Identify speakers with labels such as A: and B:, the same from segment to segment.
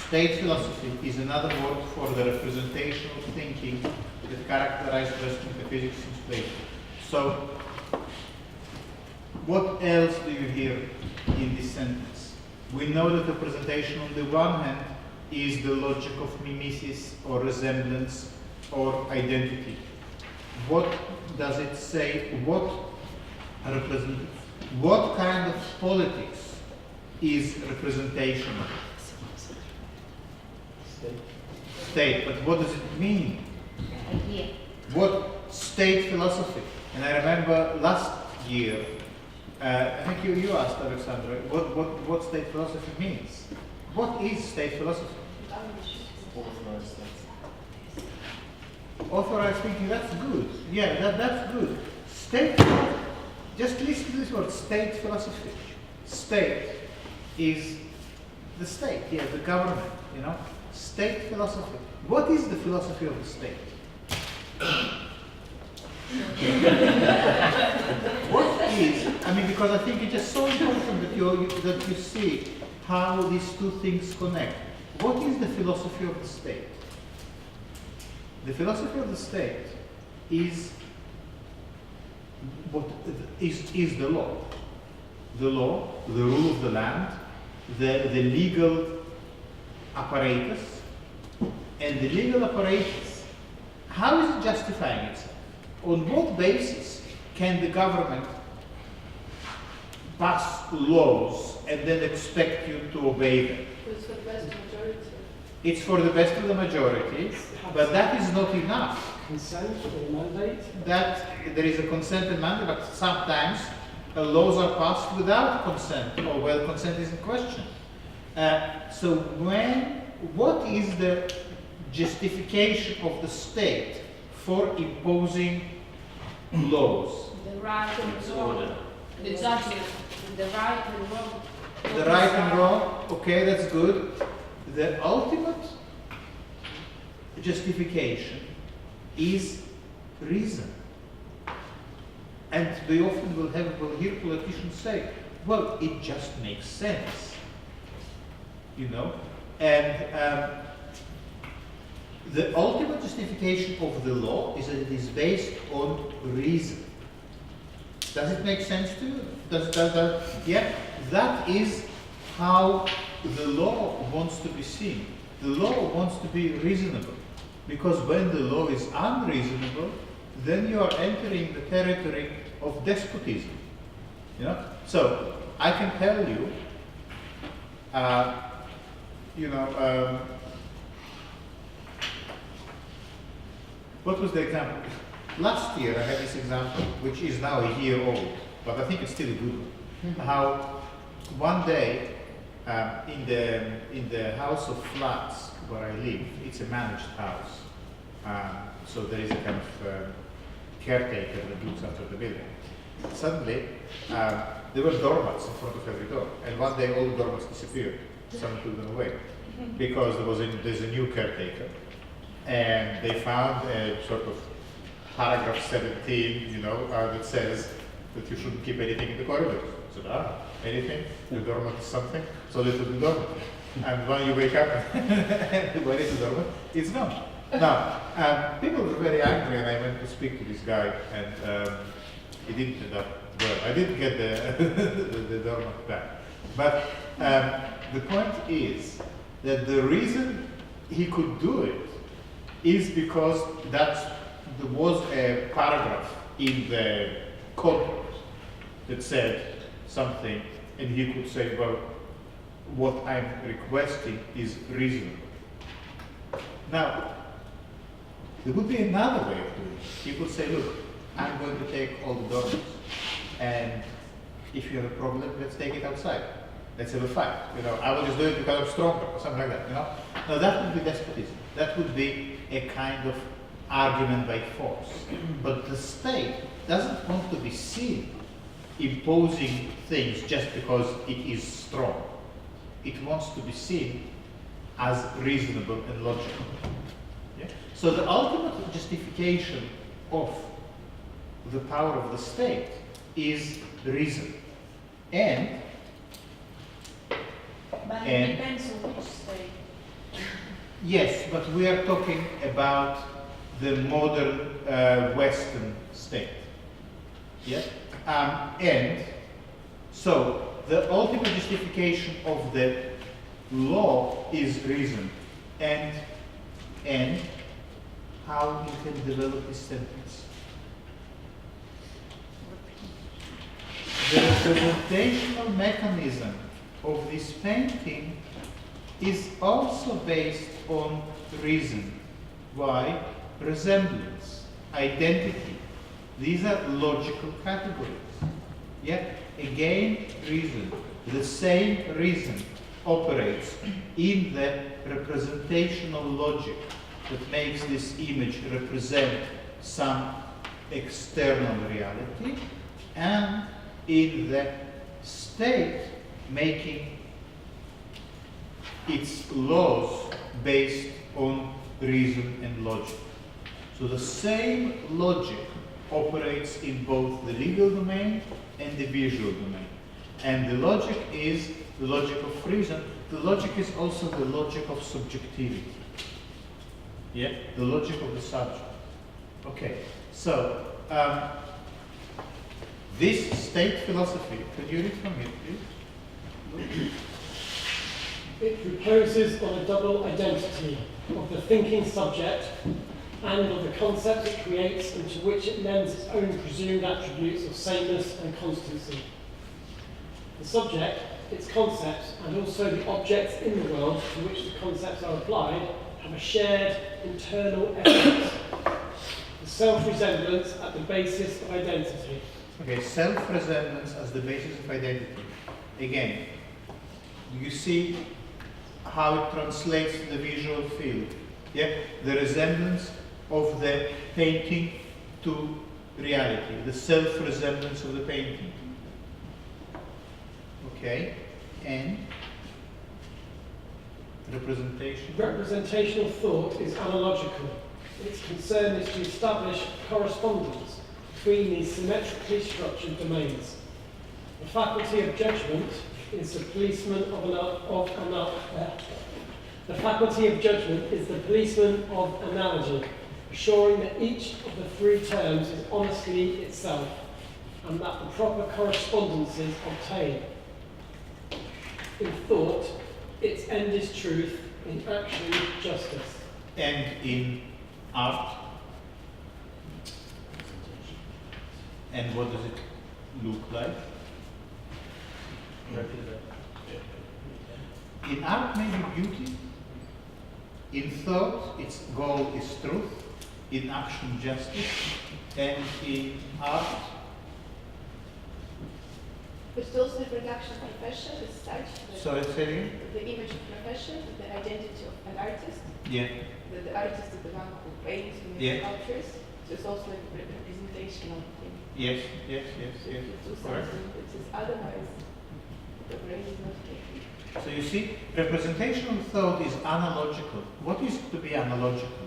A: State philosophy is another word for the representational thinking that characterized Western metaphysics since Plato. So, what else do you hear in this sentence? We know that representation on the one hand is the logic of mimesis or resemblance or identity. What does it say? What kind of politics is representational? State, but what does it mean?
B: Idea.
A: What state philosophy? And I remember last year, I think you asked Alexandra, what state philosophy means. What is state philosophy?
C: Authorized state.
A: Authorized thinking, that's good. Yeah, that's good. State, just listen to this word, state philosophy. State is the state, yeah, the government, you know. State philosophy. What is the philosophy of the state? What is, I mean, because I think it's just so important that you see how these two things connect. What is the philosophy of the state? The philosophy of the state is what is the law. The law, the rule of the land, the legal apparatus, and the legal apparatus, how is it justifying itself? On what basis can the government pass laws and then expect you to obey them?
D: It's for the best majority.
A: It's for the best of the majority, but that is not enough.
E: Consent or mandate?
A: That there is a consent and mandate, but sometimes laws are passed without consent, or well, consent is in question. So what is the justification of the state for imposing laws?
B: The right and wrong. The judgment. The right and wrong.
A: The right and wrong, okay, that's good. The ultimate justification is reason. And we often will hear politicians say, well, it just makes sense. You know? And the ultimate justification of the law is that it is based on reason. Does it make sense to you? Yeah? That is how the law wants to be seen. The law wants to be reasonable. Because when the law is unreasonable, then you are entering the territory of despotism. You know? So, I can tell you, what was the example? Last year I had this example, which is now a year old, but I think it's still a good one. Mm-hmm. How one day in the house of flats where I live, it's a managed house. So there is a kind of caretaker that looks after the building. Suddenly, there were doormats in front of every door, and one day all the doormats disappeared. Someone took them away because there's a new caretaker, and they found a sort of paragraph 17, that says that you shouldn't keep anything in the corridor. So anything? The doormat is something. So they took the doormat, and when you wake up, where is the doormat? It's gone. Now, people were very angry, and I went to speak to this guy, and he didn't end up well. I didn't get the doormat back. But the point is that the reason he could do it is because there was a paragraph in the contract that said something, and he could say, well, what I'm requesting is reasonable. Now, there would be another way of doing it. He could say, look, I'm going to take all the doormats, and if you have a problem, let's take it outside. Let's have a fight. I will just do it because I'm stronger, or something like that. Now that would be despotism. That would be a kind of argument by force. But the state doesn't want to be seen imposing things just because it is strong. It wants to be seen as reasonable and logical. Yeah? So the ultimate justification of the power of the state is reason.
B: But it depends on which state.
A: Yes, but we are talking about the modern Western state. Yeah? And so the ultimate justification of the law is reason. And how you can develop this sentence? The representational mechanism of this painting is also based on reason. Why? Resemblance, identity. These are logical categories. Yeah? Again, reason. The same reason operates in the representational logic that makes this image represent some external reality, and in the state making its laws based on reason and logic. So the same logic operates in both the legal domain and the visual domain. And the logic is the logic of reason. The logic is also the logic of subjectivity. Yeah? The logic of the subject. Okay, so this state philosophy, could you read from it, please?
E: It reposes on a double identity of the thinking subject and of the concept it creates, and to which it lends its own presumed attributes of sameness and constancy. The subject, its concepts, and also the objects in the world to which the concepts are applied have a shared internal essence, the self-resemblance at the basis of identity.
A: Okay, self-resemblance as the basis of identity. Again, do you see how it translates to the visual field? Yeah, the resemblance of the painting to reality, the self-resemblance of the painting. Okay, and representation.
E: Representational thought is analogical. Its concern is to establish correspondence between these symmetrically structured domains. The faculty of judgment is the policeman the faculty of judgment is the policeman of analogy, assuring that each of the three terms is honestly itself, and that the proper correspondences obtain. In thought, its end is truth; in action, justice.
A: And in art. And what does it look like? In art, maybe beauty. In thought, its goal is truth. In action, justice. And in art,
D: But it's also the production of profession as such.
A: sorry, say again?
D: The image of profession, the identity of an artist.
A: Yeah.
D: The artist is the one who paints, who makes sculptures. So it's also like a representational thing.
A: Yes, yes, yes,
D: So
A: yes.
D: if you do
A: Correct.
D: something which is otherwise, the brain is not taking.
A: So you see, representational thought is analogical. What is to be analogical?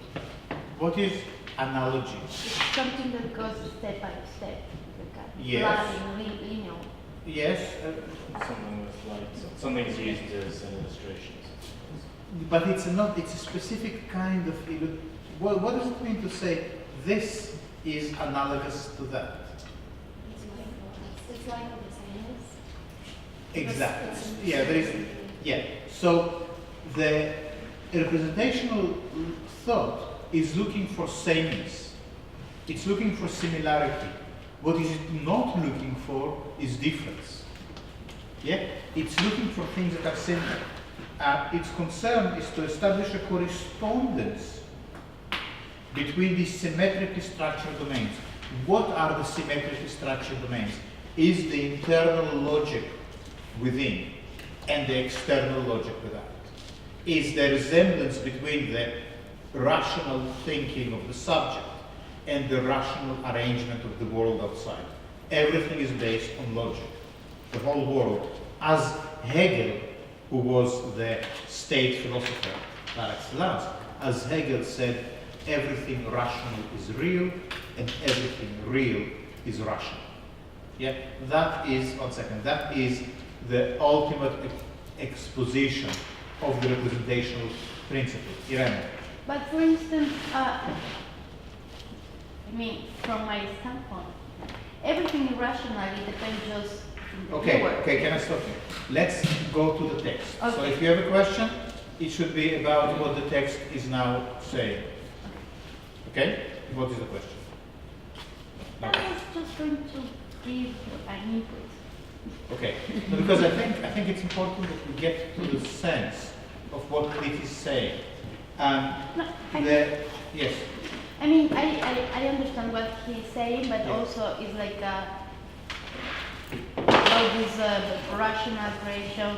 A: What is analogy?
F: It's something that goes step by step, like a
A: Yes.
F: line, linear.
A: Yes,
C: Something with like, something's used as an illustration.
A: but it's not, it's a specific kind of, what does it mean to say this is analogous to that?
F: It's like the same.
A: Exactly. Yeah, there is, yeah. So the representational thought is looking for sameness. It's looking for similarity. What is it not looking for is difference. Yeah? It's looking for things that are similar. Its concern is to establish a correspondence between these symmetrically structured domains. What are the symmetrically structured domains? Is the internal logic within and the external logic without? Is the resemblance between the rational thinking of the subject and the rational arrangement of the world outside? Everything is based on logic. The whole world. As Hegel, who was the state philosopher par excellence, as Hegel said, everything rational is real and everything real is rational. Yeah, that is, one second, that is the ultimate exposition of the representational principle. Irene.
F: But for instance, I mean, from my standpoint, everything irrationally depends just on the
A: Okay,
F: viewer.
A: okay, can I stop you? Let's go to the text. So
F: Okay.
A: if you have a question, it should be about what the text is now saying. Okay? What is the question?
F: That was just going to give an input.
A: Okay, no, because I think it's important that we get to the sense of what it is saying.
F: No,
A: Yes.
F: I mean, I understand what he's saying, but
A: Yeah.
F: also it's like all this rational creation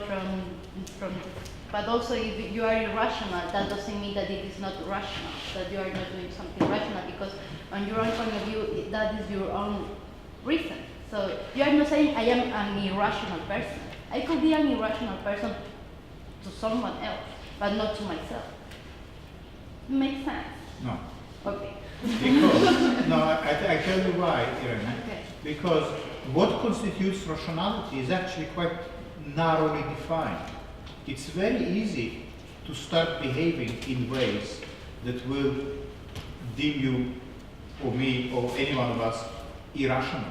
F: from. But also, if you are irrational, that doesn't mean that it is not rational, that you are not doing something rational, because on your own point of view, that is your own reason. So you are not saying I am an irrational person. I could be an irrational person to someone else, but not to myself. Makes sense.
A: No.
F: Okay.
A: Because, no, I tell you why, Irene.
F: Okay.
A: Because what constitutes rationality is actually quite narrowly defined. It's very easy to start behaving in ways that will deem you, or me, or any one of us, irrational.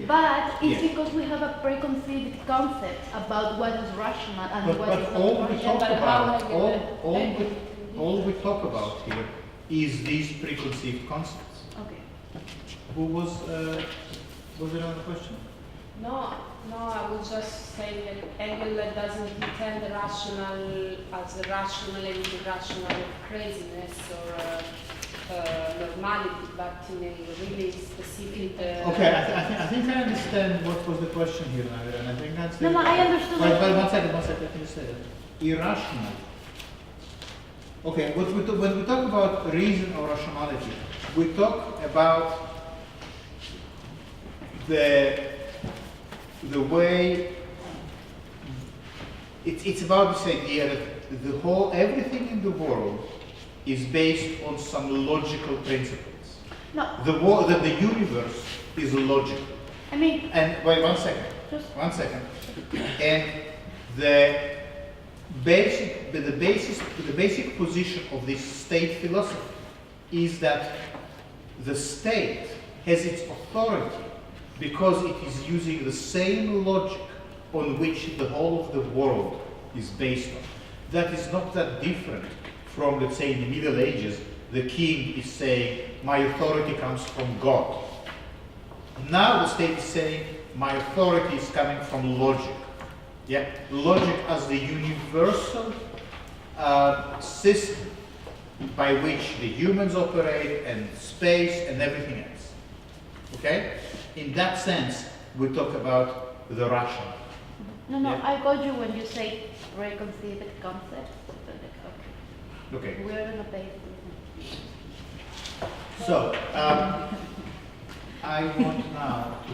F: But it's
A: Yeah.
F: because we have a preconceived concept about what is rational and what is
A: But
F: not
A: all we
F: rational.
A: talk
B: but how
A: about,
B: have you
A: all we talk about here is these preconceived concepts.
F: Okay.
A: Who was there another question?
B: No, I would just say that Hegel doesn't intend rational as a rational and irrational craziness or normality, but in a really specific.
A: Okay, I think I understand what was the question here, Nadia, and I think that's.
F: No, I understood.
A: Wait, 1 second, let me say that. Irrational. Okay, when we talk about reason or rationality, we talk about the way it's about this idea that the whole everything in the world is based on some logical principles.
F: No,
A: That the universe is logical.
F: I mean,
A: And wait 1 second.
F: Just-
A: 1 second. And the basic position of this state philosophy is that the state has its authority because it is using the same logic on which the whole of the world is based on. That is not that different from, let's say, in the Middle Ages, the king is saying, my authority comes from God. Now the state is saying, my authority is coming from logic. Yeah, logic as the universal system by which the humans operate and space and everything else. Okay? In that sense, we talk about the rational.
F: no,
A: Yeah.
F: I got you when you say preconceived concepts. Okay.
A: Okay.
F: We're gonna base this.
A: So, I want now to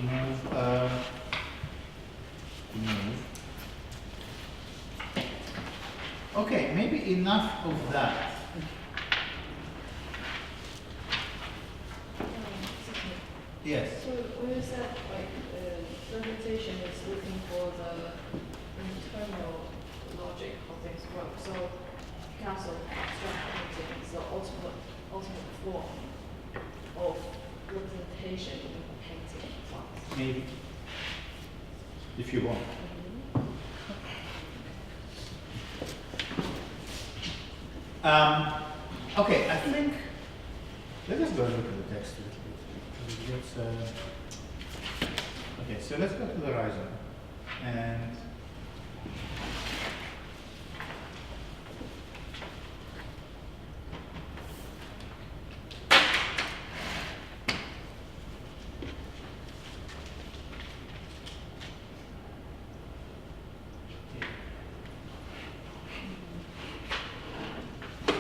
A: move. Okay, maybe enough of that. Yes.
D: So when you said like interpretation is looking for the internal logic how things work, so you can also abstract anything is the ultimate form of representation in painting class.
A: Maybe. If you want. Okay, I think, let us go and look at the text a little bit. Okay, so let's go to the horizon. And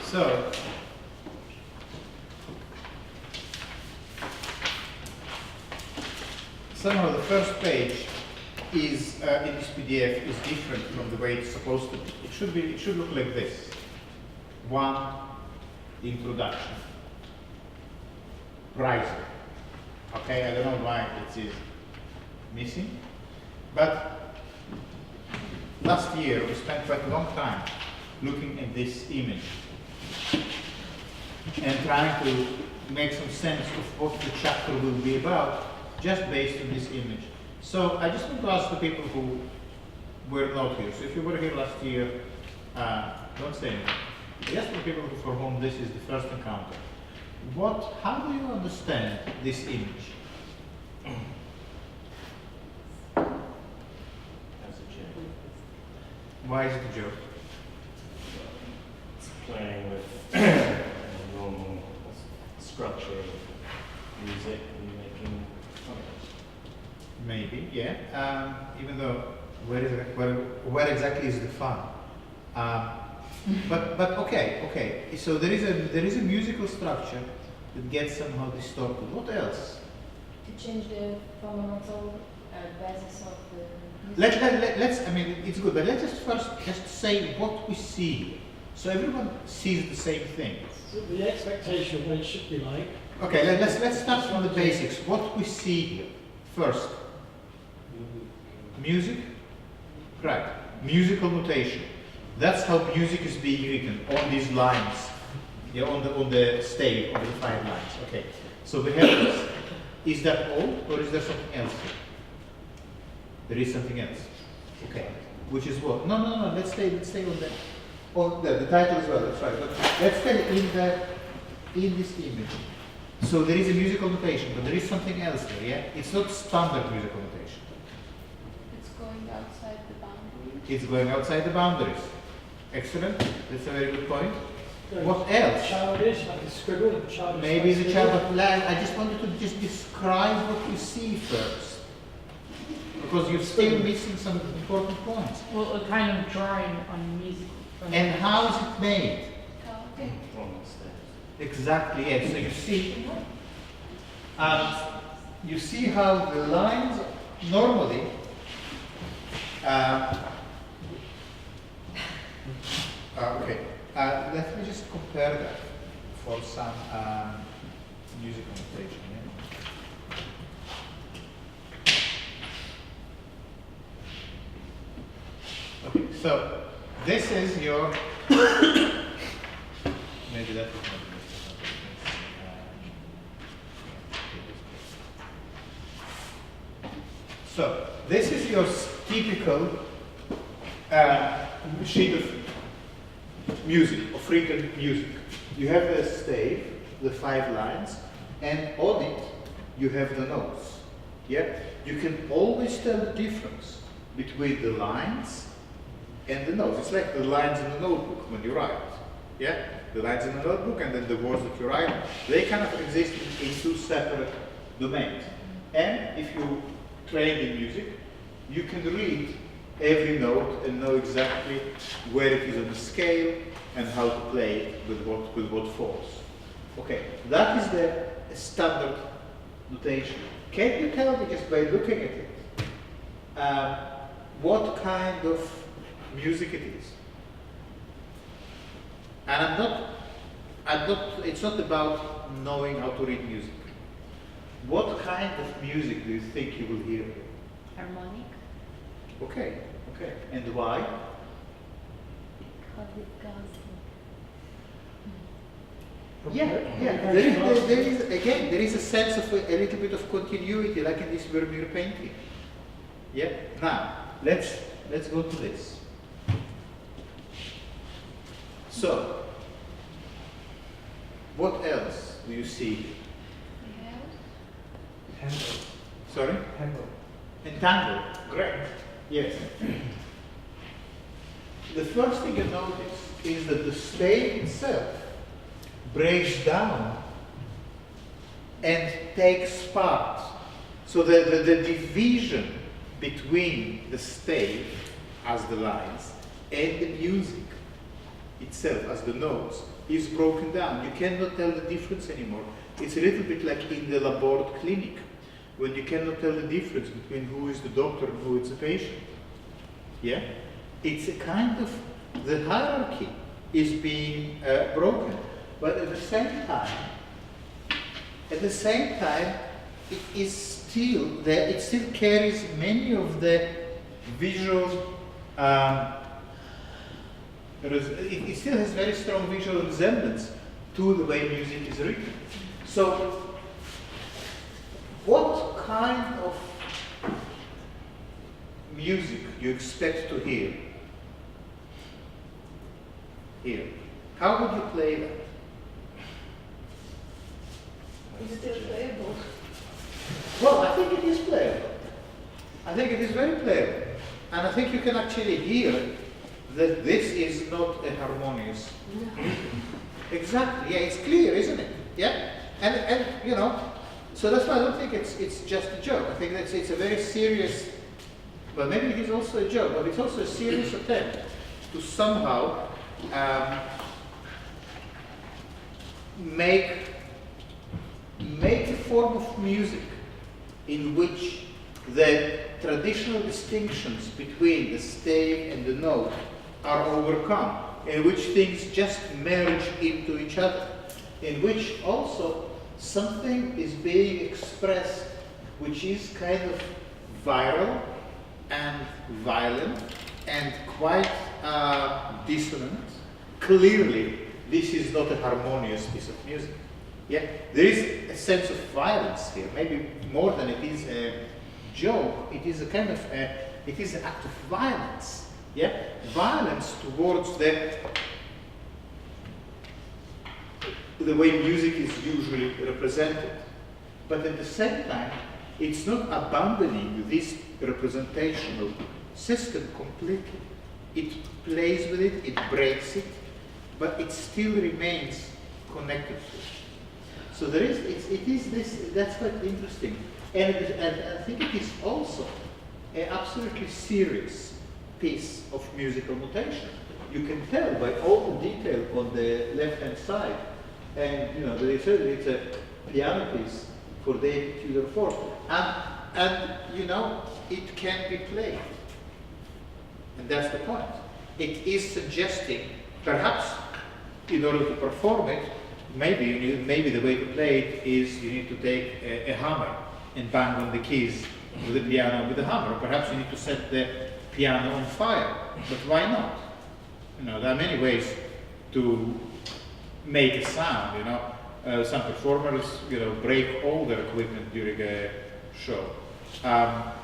A: so, somehow the first page is in this PDF is different from the way it's supposed to be. It should look like this. 1, introduction. Riser. Okay, I don't know why it is missing, but last year we spent quite a long time looking at this image and trying to make some sense of what the chapter will be about just based on this image. So I just want to ask the people who were not here. So if you were here last year, don't say anything. Just for people for whom this is the first encounter. How do you understand this image?
C: As a joke.
A: Why is it a joke?
C: It's playing with the normal structure of music and making fun of it.
A: Maybe, yeah. Even though where exactly is the fun? But okay. So there is a musical structure that gets somehow distorted. What else?
G: To change the fundamental basis of the music.
A: Let's. I mean, it's good, but let's just say what we see here, so everyone sees the same thing.
E: So the expectation of what it should be like.
A: Okay, let's start from the basics. What we see here first. Music, right? Musical notation. That's how music is being written on these lines, yeah, on the stave of the 5 lines. Okay, so we have this. Is that all, or is there something else here? There is something else. Okay, which is what? No. Let's stay on that. On the title as well. That's right. But let's stay in this image. So there is a musical notation, but there is something else there. Yeah, it's not standard musical notation.
F: It's going outside the boundary.
A: It's going outside the boundaries. Excellent. That's a very good point. What else?
E: Childish, like a scribble, a childish.
A: Maybe the
E: scribble.
A: child, but I just wanted to just describe what you see first, because you're still missing some important points.
H: Well, a kind of drawing on music.
A: And how is it made?
C: From the steps.
A: Exactly. Yes. So you see how the lines normally. Okay. Let me just compare that for some musical notation. Yeah? Okay, so this is your. Maybe that was not so this is your typical sheet of music, of written music. You have the stave, the 5 lines, and on it you have the notes. Yeah, you can always tell the difference between the lines and the notes. It's like the lines in the notebook when you write. Yeah, the lines in the notebook and then the words that you write. They kind of exist in 2 separate domains. And if you train in music, you can read every note and know exactly where it is on the scale and how to play it with what force. Okay, that is the standard notation. Can you tell me just by looking at it what kind of music it is? And it's not about knowing how to read music. What kind of music do you think you will hear here?
F: Harmonic.
A: Okay. And why?
F: Because it goes.
A: Yeah. There is a sense of a little bit of continuity, like in this Vermeer painting. Yeah. Now let's go to this. So, what else do you see? Sorry? Entangle. Great. Yes. The first thing you notice is that the stave itself breaks down and takes part. So the division between the stave as the lines and the music itself as the notes is broken down. You cannot tell the difference anymore. It's a little bit like in the labored clinic, when you cannot tell the difference between who is the doctor and who is the patient. Yeah? It's a kind of, the hierarchy is being broken. But at the same time, it is still there, it still carries many of the visual it still has very strong visual resemblance to the way music is written. So, what kind of music you expect to hear here? How would you play that?
D: Is it still playable?
A: Well, I think it is playable. I think it is very playable. And I think you can actually hear that this is not a harmonious. Exactly, yeah, it's clear, isn't it? Yeah? And you know, so that's why I don't think it's just a joke. I think that it's a very serious, well, maybe it is also a joke, but it's also a serious attempt to somehow make a form of music in which the traditional distinctions between the stave and the note are overcome, in which things just merge into each other, in which also something is being expressed which is kind of viral and violent and quite dissonant. Clearly, this is not a harmonious piece of music. Yeah, there is a sense of violence here, maybe more than it is a joke. It is a kind of it is an act of violence. Yeah, violence towards the way music is usually represented. But at the same time, it's not abandoning this representational system completely. It plays with it, it breaks it, but it still remains connected to it. So there is, it is this, that's quite interesting. And I think it is also an absolutely serious piece of musical notation. You can tell by all the detail on the left-hand side. And you know, they said it's a piano piece for the Tudor form. And you know, it can be played. And that's the point. It is suggesting, perhaps in order to perform it, maybe the way to play it is you need to take a hammer and bang on the keys with the piano with the hammer. Perhaps you need to set the piano on fire. But why not? You know, there are many ways to make a sound. You know, some performers, you know, break all their equipment during a show.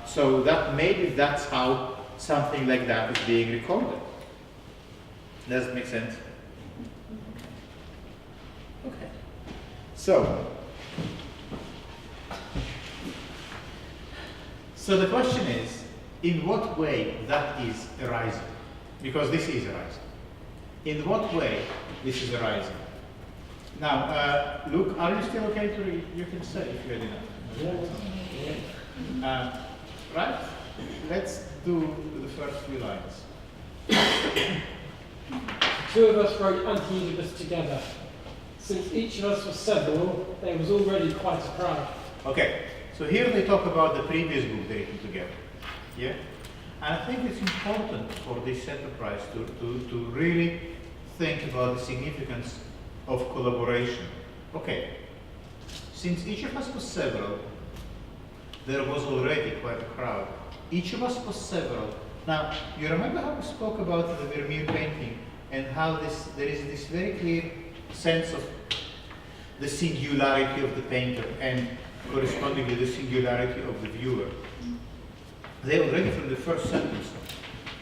A: So that maybe that's how something like that is being recorded. Does it make sense? Okay. So the question is, in what way that is arising? Because this is arising. In what way this is arising? Now, Luke, are you still okay to read? You can say if you're enough.
E: Yeah.
A: Right? Let's do the first few lines.
E: Two of us wrote Anti-Oedipus together. Since each of us was several, there was already quite a crowd.
A: Okay, so here they talk about the previous book they written together. Yeah? And I think it's important for this enterprise to really think about the significance of collaboration. Okay, since each of us was several, there was already quite a crowd. Each of us was several. Now, you remember how we spoke about the Vermeer painting and how there is this very clear sense of the singularity of the painter and correspondingly the singularity of the viewer. They already from the first sentence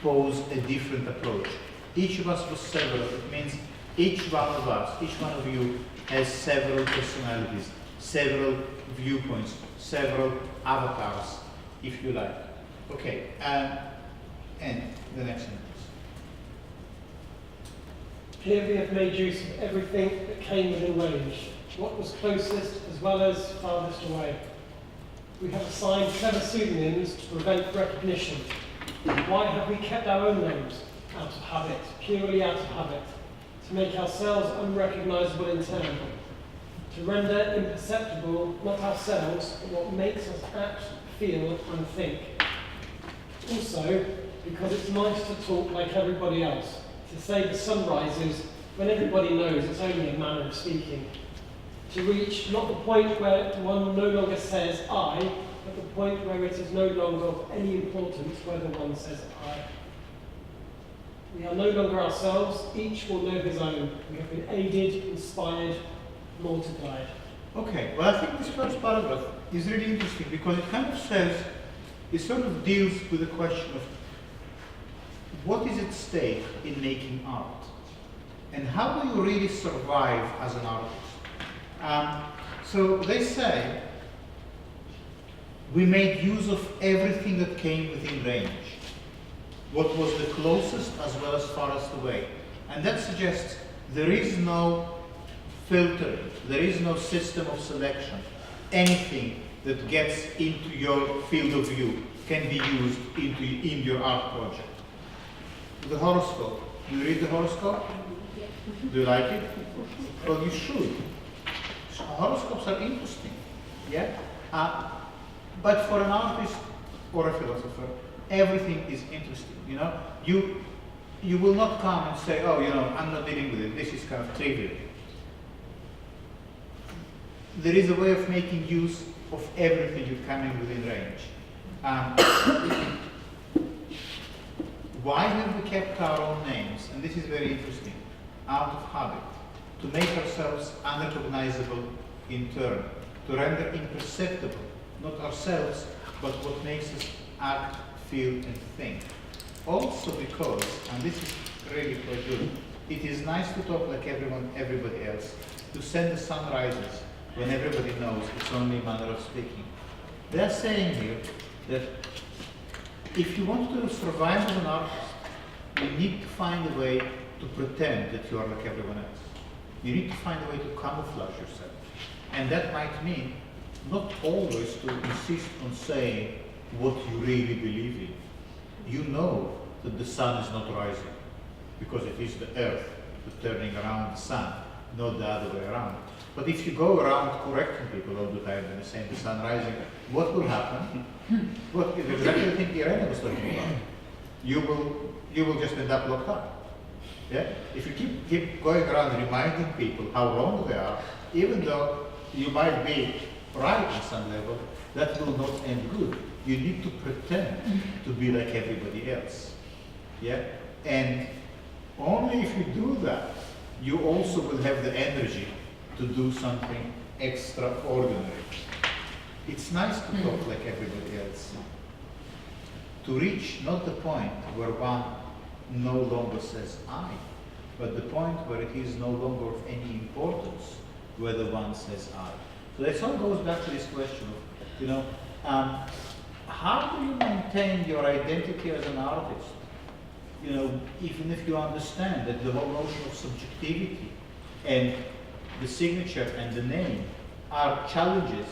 A: pose a different approach. Each of us was several. It means each one of us, each one of you has several personalities, several viewpoints, several avatars, if you like. Okay, and the next sentence.
E: Here we have made use of everything that came within range, what was closest as well as farthest away. We have assigned clever pseudonyms to prevent recognition. Why have we kept our own names? Out of habit, purely out of habit, to make ourselves unrecognizable in turn, to render imperceptible not ourselves, but what makes us act, feel, and think. Also, because it's nice to talk like everybody else, to say the sun rises when everybody knows it's only a manner of speaking. To reach not the point where one no longer says I, but the point where it is no longer of any importance whether one says I. We are no longer ourselves, each will know his own. We have been aided, inspired, multiplied.
A: Okay, well I think this first paragraph is really interesting because it kind of says, it sort of deals with the question of what is at stake in making art? And how do you really survive as an artist? So they say, we made use of everything that came within range. What was the closest as well as farthest away. And that suggests there is no filtering, there is no system of selection. Anything that gets into your field of view can be used in your art project. The horoscope. Do you read the horoscope? Do you like it? Well, you should. Horoscopes are interesting. Yeah? But for an artist or a philosopher, everything is interesting. You know, you will not come and say, oh, you know, I'm not dealing with it. This is kind of trivial. There is a way of making use of everything you come in within range. Why have we kept our own names? And this is very interesting. Out of habit, to make ourselves unrecognizable in turn, to render imperceptible, not ourselves, but what makes us act, feel, and think. Also because, and this is really quite good, it is nice to talk like everybody else, to send the sun rises when everybody knows it's only a matter of speaking. They are saying here that if you want to survive as an artist, you need to find a way to pretend that you are like everyone else. You need to find a way to camouflage yourself. And that might mean not always to insist on saying what you really believe in. You know that the sun is not rising, because it is the earth that's turning around the sun, not the other way around. But if you go around correcting people all the time and saying the sun rising, what will happen? What is exactly the thing Irene was talking about? You will just end up locked up. Yeah? If you keep going around reminding people how wrong they are, even though you might be right on some level, that will not end good. You need to pretend to be like everybody else. Yeah? And only if you do that, you also will have the energy to do something extraordinary. It's nice to talk like everybody else. To reach not the point where one no longer says I, but the point where it is no longer of any importance whether one says I. So that all goes back to this question of, you know, how do you maintain your identity as an artist? You know, even if you understand that the whole notion of subjectivity and the signature and the name are challenges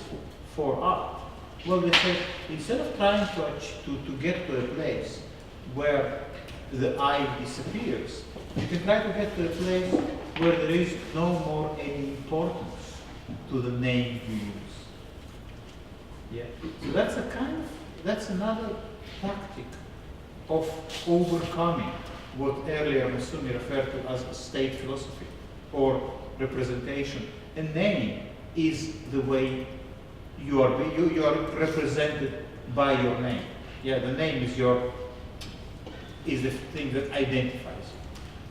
A: for art. Well, they say, instead of trying to get to a place where the I disappears, you can try to get to a place where there is no more any importance to the name you use. Yeah. So that's another tactic of overcoming what earlier Masumi referred to as a state philosophy or representation. A name is the way you are represented by your name. Yeah, the name is the thing that identifies you.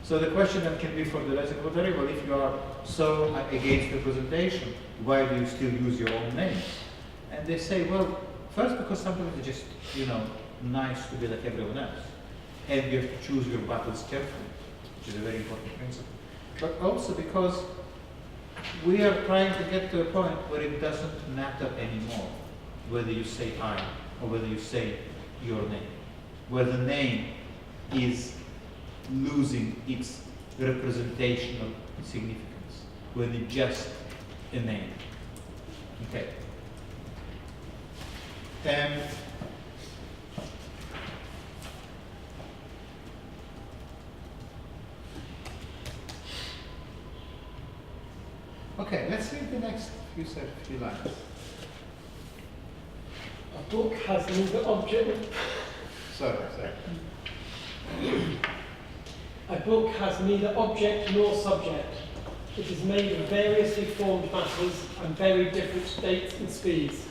A: So the question then can be for the lesson, well, very well, if you are so against representation, why do you still use your own names? And they say, well, first because sometimes it's just, you know, nice to be like everyone else. And you have to choose your battles carefully, which is a very important principle. But also because we are trying to get to a point where it doesn't matter anymore whether you say I or whether you say your name, where the name is losing its representational significance, when it's just a name. Okay. And okay, let's read the next few lines.
E: A book has neither object.
A: Sorry.
E: A book has neither object nor subject. It is made of variously formed matters and very different dates and speeds.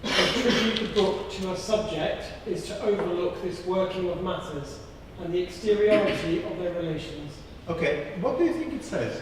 E: To attribute the book to a subject is to overlook this working of matters and the exteriority of their relations.
A: Okay, what do you think it says?